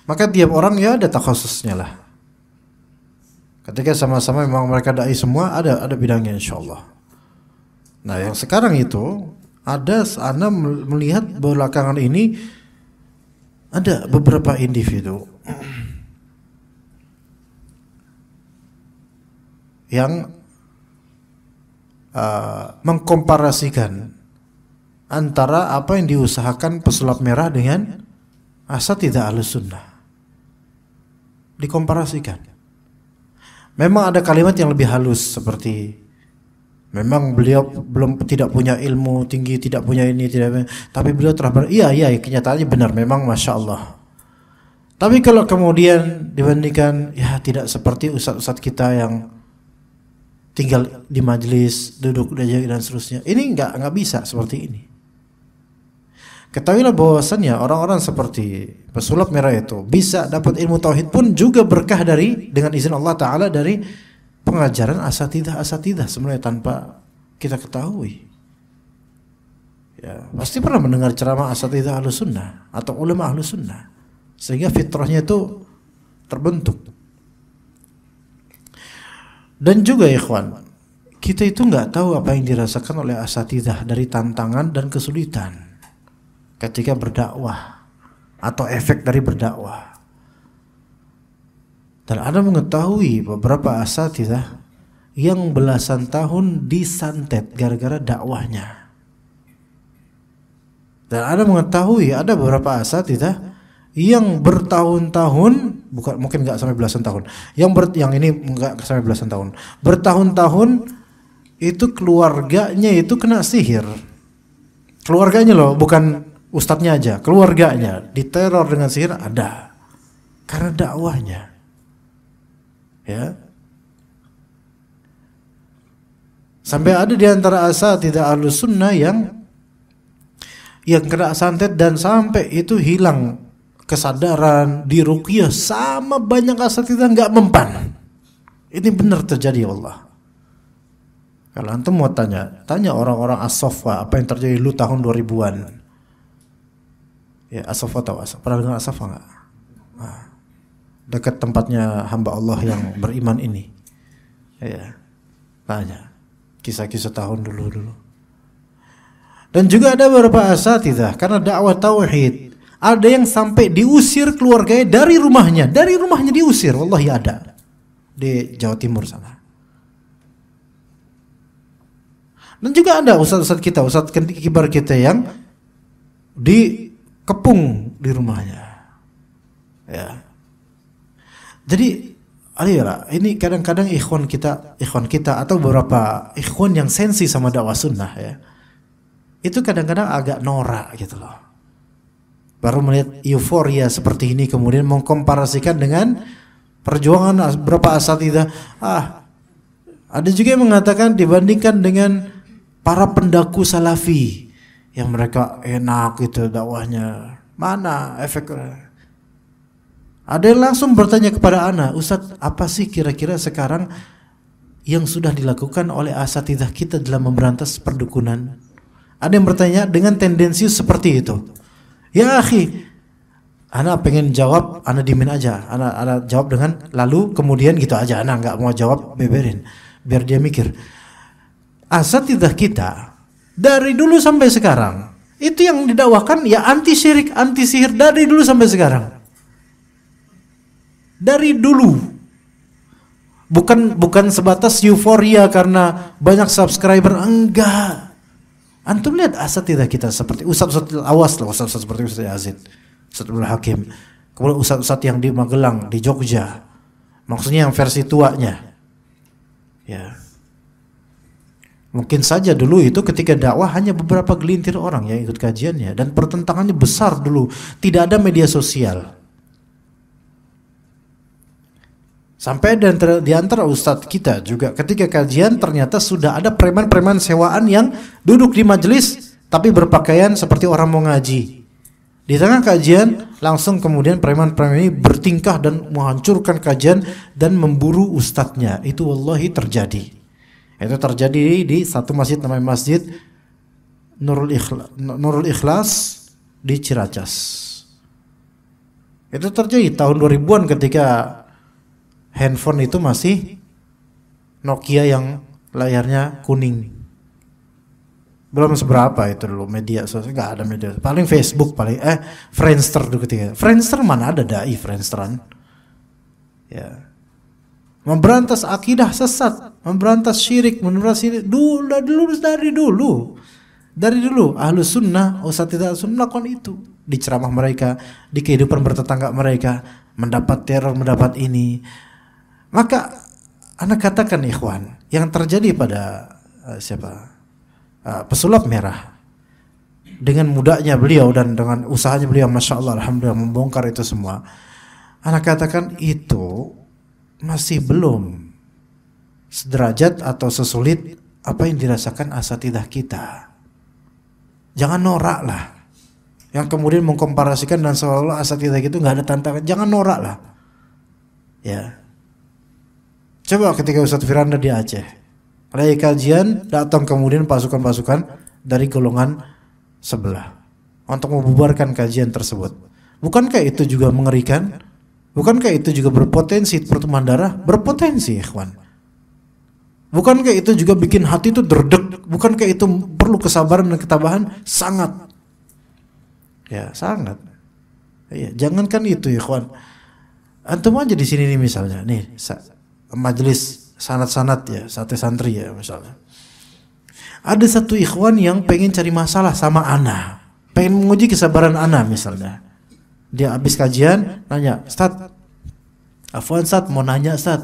Maka tiap orang ya ada takhasusnya lah. Ketika sama-sama memang mereka dai semua, ada bidangnya insyaallah. Nah, yang sekarang itu Anda melihat belakangan ini ada beberapa individu yang mengkomparasikan antara apa yang diusahakan pesulap merah dengan asatidzah Ahlussunnah. Dikomparasikan. Memang ada kalimat yang lebih halus seperti memang beliau tidak punya ilmu tinggi, tidak punya ini, tapi beliau telah iya kenyataannya benar, memang masya Allah. Tapi kalau kemudian dibandingkan, ya tidak seperti ustadz-ustadz kita yang tinggal di majelis, duduk dan seterusnya. Ini nggak bisa seperti ini. Ketahuilah bahwasannya orang-orang seperti pesulap merah itu bisa dapat ilmu tauhid pun juga berkah dengan izin Allah Ta'ala dari pengajaran asatidzah sebenarnya tanpa kita ketahui. Ya, pasti pernah mendengar ceramah asatidzah Ahlussunnah atau ulama Ahlussunnah sehingga fitrahnya itu terbentuk. Dan juga ikhwan, kita itu nggak tahu apa yang dirasakan oleh asatidzah dari tantangan dan kesulitan ketika berdakwah atau efek dari berdakwah. Dan Anda mengetahui beberapa asatidzah yang belasan tahun disantet gara-gara dakwahnya. Dan Anda mengetahui ada beberapa asatidzah yang bertahun-tahun, mungkin nggak sampai belasan tahun, yang ini nggak sampai belasan tahun, bertahun-tahun itu keluarganya itu kena sihir. Keluarganya loh, bukan ustadznya aja, keluarganya diteror dengan sihir ada karena dakwahnya. Ya. Sampai ada di antara asatidzah Ahlussunnah yang kena santet dan sampai itu hilang kesadaran, diruqyah sama banyak asatidzah nggak mempan. Ini benar terjadi ya Allah. Kalau antum mau tanya orang-orang as-Saffah apa yang terjadi dulu tahun 2000-an. Ya, as-Saffah tahu pernah dengar as-Saffah enggak? Nah, dekat tempatnya hamba Allah yang beriman ini. Ya. Tanya kisah-kisah tahun dulu. Dan juga ada beberapa asatidzah karena dakwah tauhid, ada yang sampai diusir keluarganya dari rumahnya diusir, wallahi ada di Jawa Timur sana. Dan juga ada ustaz-ustaz kita, ustaz kibar kita yang dikepung di rumahnya. Ya. Jadi ini kadang-kadang ikhwan kita atau beberapa ikhwan yang sensi sama dakwah sunnah ya, itu kadang-kadang agak norak gitu loh. Baru melihat euforia seperti ini kemudian mengkomparasikan dengan perjuangan beberapa asatidzah. Ada juga yang mengatakan dibandingkan dengan para pendaku salafi yang mereka enak gitu dakwahnya, mana efeknya? Ada yang langsung bertanya kepada ana, Ustadz, apa sih kira-kira sekarang yang sudah dilakukan oleh asatidzah kita dalam memberantas perdukunan? Ada yang bertanya dengan tendensius seperti itu. Ya akhi, ana pengen jawab, ana dimin aja. Ana jawab dengan lalu kemudian gitu aja. Ana nggak mau jawab, beberin biar dia mikir. Asatidzah kita dari dulu sampai sekarang itu yang didakwakan ya anti syirik, anti sihir dari dulu sampai sekarang. Dari dulu. Bukan sebatas euforia karena banyak subscriber, enggak. Antum lihat asatidzah kita seperti ustaz-ustaz awas lah, ustaz seperti Ustaz Yazid, Ustaz Abdul Hakim, kemudian ustaz-ustaz yang di Magelang, di Jogja. Maksudnya yang versi tuanya. Ya. Mungkin saja dulu itu ketika dakwah hanya beberapa gelintir orang yang ikut kajiannya dan pertentangannya besar dulu, tidak ada media sosial. Sampai di antara ustadz kita juga ketika kajian ternyata sudah ada preman-preman sewaan yang duduk di majelis tapi berpakaian seperti orang mau ngaji. Di tengah kajian langsung kemudian preman-preman ini bertingkah dan menghancurkan kajian dan memburu ustadznya. Itu wallahi terjadi. Itu terjadi di satu masjid namanya Masjid Nurul Ikhlas di Ciracas. Itu terjadi tahun 2000-an ketika handphone itu masih Nokia yang layarnya kuning. Belum seberapa itu dulu media sosial, nggak ada media. Paling Facebook, paling Friendster dulu ketika. Friendster mana ada dai Friendsteran. Ya. Memberantas akidah sesat, memberantas syirik, dari dulu Ahlus Sunnah, Usatidzah Sunnah melakukan itu di ceramah mereka, di kehidupan bertetangga mereka, mendapat teror, mendapat ini. Maka anak katakan ikhwan, yang terjadi pada pesulap merah dengan mudahnya beliau dan dengan usahanya beliau, masya Allah, alhamdulillah membongkar itu semua. Anak katakan itu masih belum sederajat atau sesulit apa yang dirasakan asatidzah kita. Jangan norak lah, yang kemudian mengkomparasikan dan seolah-olah asatidzah itu nggak ada tantangan. Jangan norak lah, ya. Coba ketika Ustadz Firanda di Aceh, lagi kajian, datang kemudian pasukan-pasukan dari golongan sebelah untuk membubarkan kajian tersebut. Bukankah itu juga mengerikan? Bukankah itu juga berpotensi pertumpahan darah? Berpotensi, ikhwan. Bukankah itu juga bikin hati itu derdek? Bukankah itu perlu kesabaran dan ketabahan? Sangat. Ya, sangat. Ya, jangankan itu, ikhwan. Antum aja di sini nih misalnya, nih majelis sanat-sanat ya, santri ya misalnya. Ada satu ikhwan yang pengen cari masalah sama ana, pengen menguji kesabaran ana misalnya. Dia habis kajian nanya, Ustaz, afwan Ustaz, mau nanya Ustaz,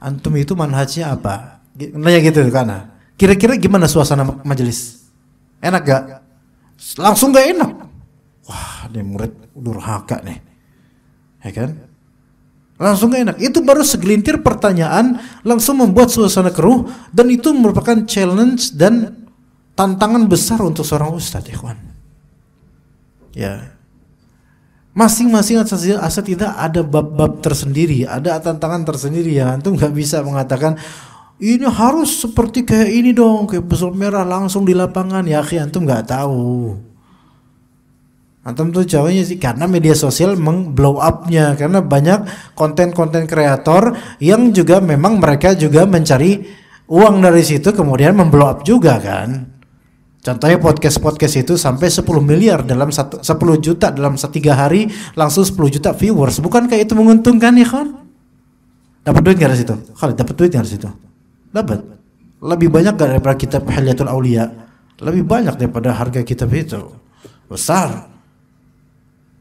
antum itu manhajnya apa? Nanya gitu kan. Kira-kira gimana suasana majelis? Enak gak? Langsung gak enak. Wah, ini murid durhaka nih. Ya kan? Langsung gak enak. Itu baru segelintir pertanyaan langsung membuat suasana keruh, dan itu merupakan challenge dan tantangan besar untuk seorang ustadz, ikhwan. Ya. Masing-masing asatidzah ada bab-bab tersendiri, ada tantangan tersendiri ya. Antum nggak bisa mengatakan ini harus seperti kayak ini dong, kayak pesul merah langsung di lapangan. Ya akhi, antum nggak tahu. Antum tuh jawabnya sih karena media sosial meng-blow up-nya, karena banyak konten-konten kreator yang juga memang mereka juga mencari uang dari situ, kemudian memblow up juga kan. Contohnya podcast itu sampai 10 miliar dalam 10 juta dalam 3 hari, langsung 10 juta viewers. Bukankah itu menguntungkan ya kan? Dapat duit nggak dari situ? Khalid, dapat duit nggak dari situ? Dapat. Lebih banyak nggak daripada kitab Hilyatul Aulia? Lebih banyak daripada harga kitab itu. Besar.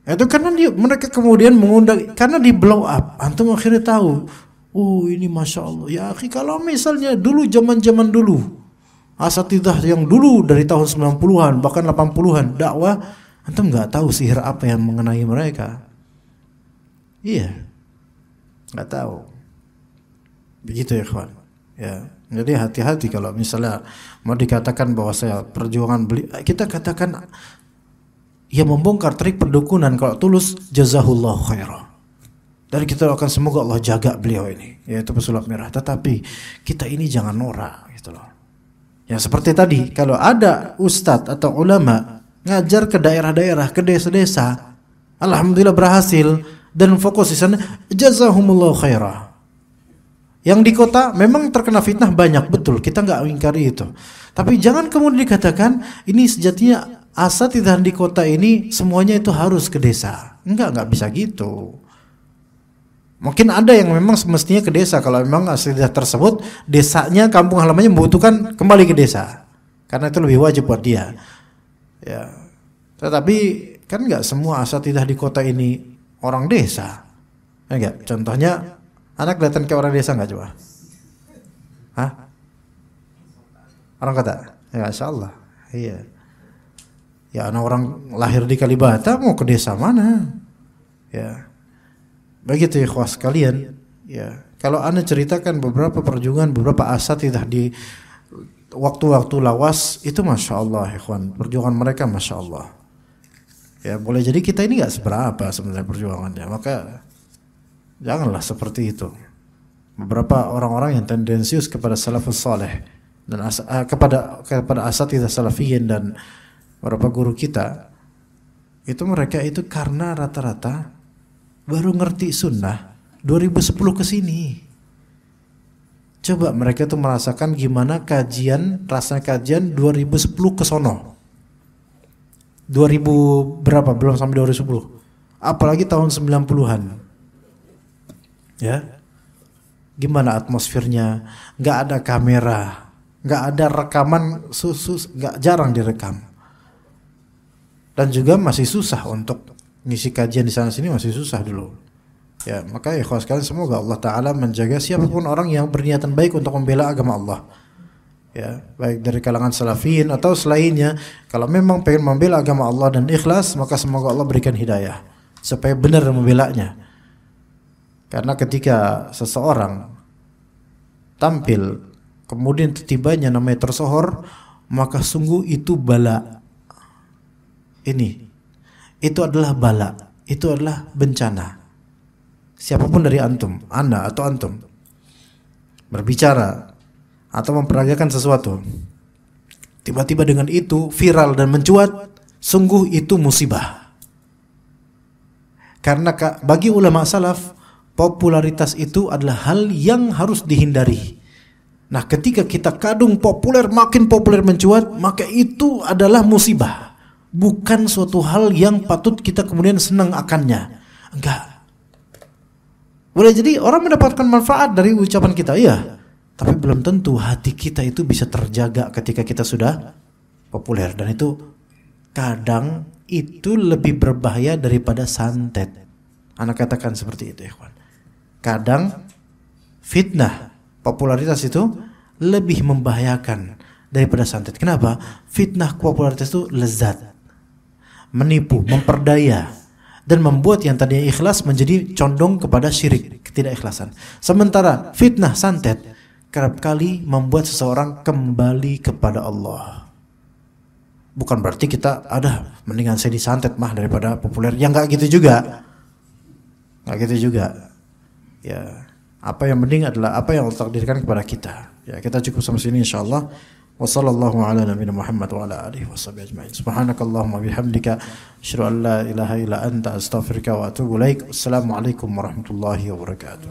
Itu karena mereka kemudian mengundang, karena di blow up. Antum akhirnya tahu, ini masya Allah. Ya akhi, kalau misalnya dulu zaman dulu, asatidzah yang dulu dari tahun 90-an bahkan 80-an dakwah, antum nggak tahu sihir apa yang mengenai mereka. Iya, nggak tahu. Begitu ya kawan. Ya, jadi hati-hati kalau misalnya mau dikatakan bahwa saya perjuangan beli, kita katakan ya membongkar trik perdukunan. Kalau tulus, jazahullahu khairan. Dan kita doakan semoga Allah jaga beliau ini, yaitu pesulap merah. Tetapi kita ini jangan norak gitu loh. Ya seperti tadi, kalau ada ustadz atau ulama ngajar ke daerah-daerah, ke desa-desa, alhamdulillah berhasil dan fokus di sana, jazahumullah khairah. Yang di kota memang terkena fitnah banyak, betul, kita nggak ingkari itu. Tapi jangan kemudian dikatakan ini sejatinya asatidzah di kota ini semuanya itu harus ke desa. Nggak bisa gitu. Mungkin ada yang memang semestinya ke desa kalau memang asatidzah tersebut desanya, kampung halamannya membutuhkan kembali ke desa. Karena itu lebih wajib buat dia. Ya. Tetapi kan nggak semua asatidzah di kota ini orang desa. Ya enggak? Contohnya anak kelihatan kayak orang desa nggak coba? Hah? Orang kota? Ya insya Allah. Iya. Ya anak orang lahir di Kalibata mau ke desa mana? Ya. Begitu ikhwah sekalian. Ya. Kalau Anda ceritakan beberapa perjuangan, beberapa asatidzah di waktu-waktu lawas itu masya Allah ikhwan. Perjuangan mereka masya Allah. Ya boleh jadi kita ini nggak seberapa sebenarnya perjuangannya. Maka janganlah seperti itu. Beberapa orang-orang yang tendensius kepada salafus saleh dan kepada asatidzah salafiyin dan beberapa guru kita, itu mereka itu karena rata-rata baru ngerti sunnah 2010 ke sini. Coba mereka tuh merasakan gimana rasanya kajian 2010 ke sono. 2000 berapa? Belum sampai 2010. Apalagi tahun 90-an. Ya. Gimana atmosfernya? Nggak ada kamera, nggak ada rekaman, nggak jarang direkam. Dan juga masih susah untuk ngisi kajian di sana sini, masih susah dulu. Ya, maka ikhwas sekalian semoga Allah Ta'ala menjaga siapapun orang yang berniatan baik untuk membela agama Allah. Ya, baik dari kalangan salafiyin atau selainnya, kalau memang pengen membela agama Allah dan ikhlas, maka semoga Allah berikan hidayah supaya benar membelanya. Karena ketika seseorang tampil kemudian tibanya namanya tersohor, maka sungguh itu bala. Itu adalah bala, itu adalah bencana. Siapapun dari antum, Anda atau antum berbicara atau memperagakan sesuatu, tiba-tiba dengan itu viral dan mencuat, sungguh itu musibah. Karena bagi ulama salaf, popularitas itu adalah hal yang harus dihindari. Nah, ketika kita kadung populer, makin populer mencuat, maka itu adalah musibah. Bukan suatu hal yang patut kita kemudian senang akannya. Enggak. Boleh jadi orang mendapatkan manfaat dari ucapan kita, iya. Tapi belum tentu hati kita itu bisa terjaga ketika kita sudah populer. Dan itu kadang itu lebih berbahaya daripada santet. Anak katakan seperti itu, ikhwan. Kadang fitnah popularitas itu lebih membahayakan daripada santet. Kenapa? Fitnah popularitas itu lezat, menipu, memperdaya, dan membuat yang tadinya ikhlas menjadi condong kepada syirik, ketidakikhlasan. Sementara fitnah santet kerap kali membuat seseorang kembali kepada Allah. Bukan berarti kita mendingan saya disantet mah daripada populer. Ya nggak gitu juga. Nggak gitu juga. Ya, apa yang penting adalah apa yang Allah takdirkan kepada kita. Ya, kita cukup sampai sini insyaallah. Wassallallahu ala nabiyina Muhammad wa ala alihi washabihi ajma'in. Subhanakallahumma bihamdika asyhadu an la ilaha illa anta astaghfiruka wa atubu ilaik. Assalamualaikum warahmatullahi wabarakatuh.